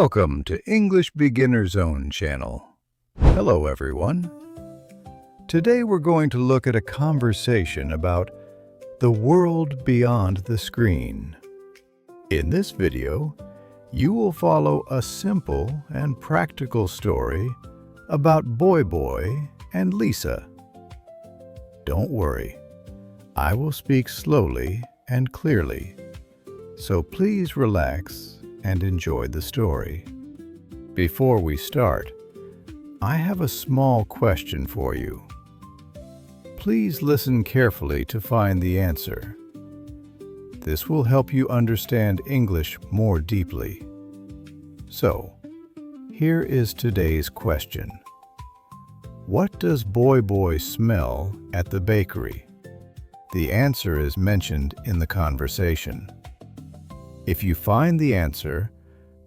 Welcome to English Beginner Zone channel. Hello everyone. Today we're going to look at a conversation about the world beyond the screen. In this video, you will follow a simple and practical story about BoiBoi and Lisa. Don't worry, I will speak slowly and clearly, so please relax and enjoy the story. Before we start, I have a small question for you. Please listen carefully to find the answer. This will help you understand English more deeply. So, here is today's question. What does BoiBoi smell at the bakery? The answer is mentioned in the conversation. If you find the answer,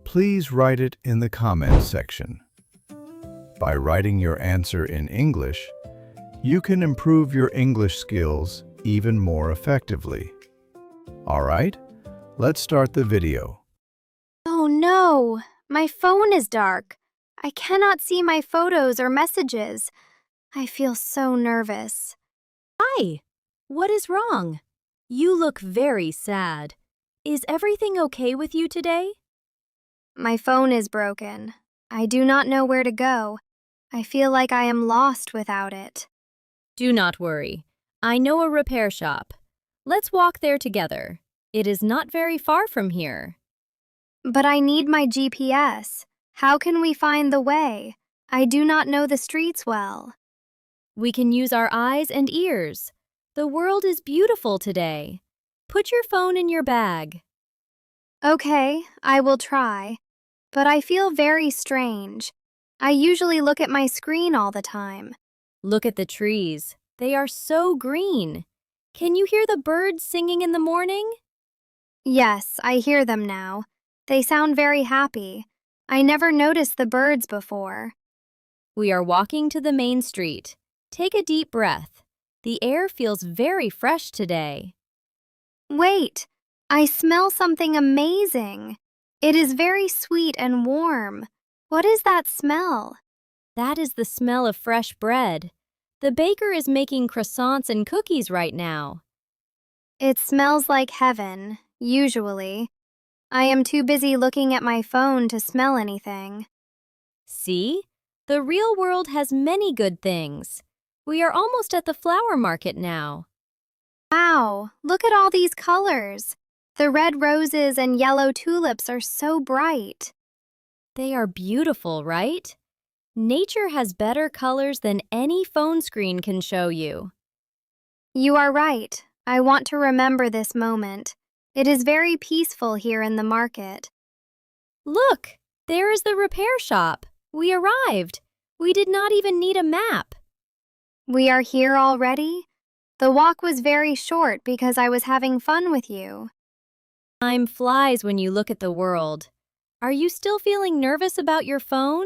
please write it in the comments section. By writing your answer in English, you can improve your English skills even more effectively. All right, let's start the video. Oh no, my phone is dark. I cannot see my photos or messages. I feel so nervous. Hi, what is wrong? You look very sad. Is everything okay with you today? My phone is broken. I do not know where to go. I feel like I am lost without it. Do not worry. I know a repair shop. Let's walk there together. It is not very far from here. But I need my GPS. How can we find the way? I do not know the streets well. We can use our eyes and ears. The world is beautiful today. Put your phone in your bag. Okay, I will try. But I feel very strange. I usually look at my screen all the time. Look at the trees. They are so green. Can you hear the birds singing in the morning? Yes, I hear them now. They sound very happy. I never noticed the birds before. We are walking to the main street. Take a deep breath. The air feels very fresh today. Wait, I smell something amazing. It is very sweet and warm. What is that smell? That is the smell of fresh bread. The baker is making croissants and cookies right now. It smells like heaven, usually. I am too busy looking at my phone to smell anything. See? The real world has many good things. We are almost at the flower market now. Wow, look at all these colors. The red roses and yellow tulips are so bright. They are beautiful, right? Nature has better colors than any phone screen can show you. You are right. I want to remember this moment. It is very peaceful here in the market. Look, there is the repair shop. We arrived. We did not even need a map. We are here already? The walk was very short because I was having fun with you. Time flies when you look at the world. Are you still feeling nervous about your phone?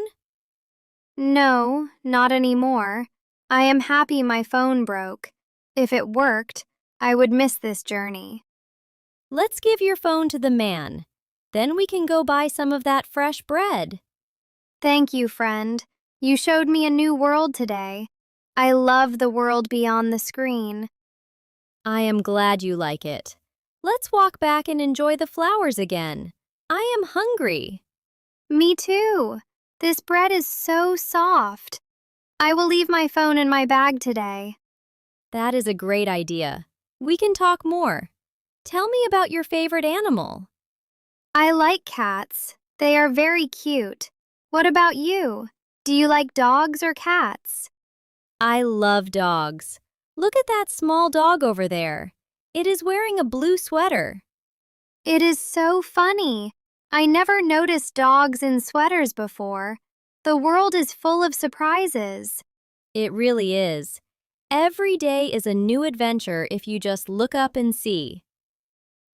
No, not anymore. I am happy my phone broke. If it worked, I would miss this journey. Let's give your phone to the man. Then we can go buy some of that fresh bread. Thank you, friend. You showed me a new world today. I love the world beyond the screen. I am glad you like it. Let's walk back and enjoy the flowers again. I am hungry. Me too. This bread is so soft. I will leave my phone in my bag today. That is a great idea. We can talk more. Tell me about your favorite animal. I like cats. They are very cute. What about you? Do you like dogs or cats? I love dogs. Look at that small dog over there. It is wearing a blue sweater. It is so funny. I never noticed dogs in sweaters before. The world is full of surprises. It really is. Every day is a new adventure if you just look up and see.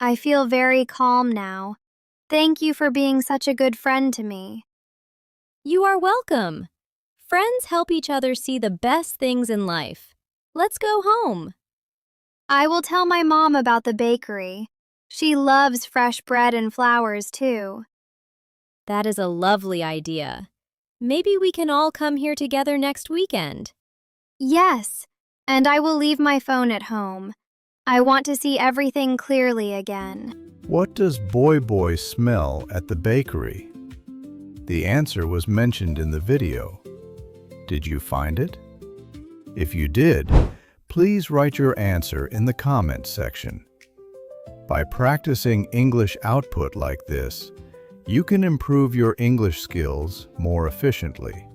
I feel very calm now. Thank you for being such a good friend to me. You are welcome. Friends help each other see the best things in life. Let's go home. I will tell my mom about the bakery. She loves fresh bread and flowers too. That is a lovely idea. Maybe we can all come here together next weekend. Yes, and I will leave my phone at home. I want to see everything clearly again. What does BoiBoi smell at the bakery? The answer was mentioned in the video. Did you find it? If you did, please write your answer in the comments section. By practicing English output like this, you can improve your English skills more efficiently.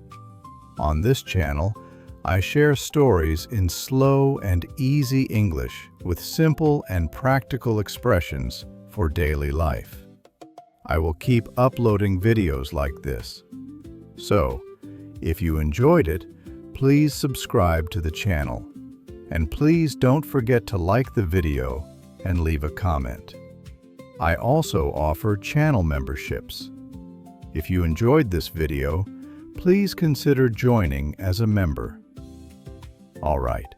On this channel, I share stories in slow and easy English with simple and practical expressions for daily life. I will keep uploading videos like this. So, if you enjoyed it, please subscribe to the channel. And please don't forget to like the video and leave a comment. I also offer channel memberships. If you enjoyed this video, please consider joining as a member. All right,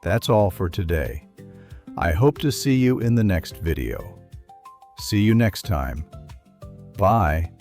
that's all for today. I hope to see you in the next video. See you next time. Bye.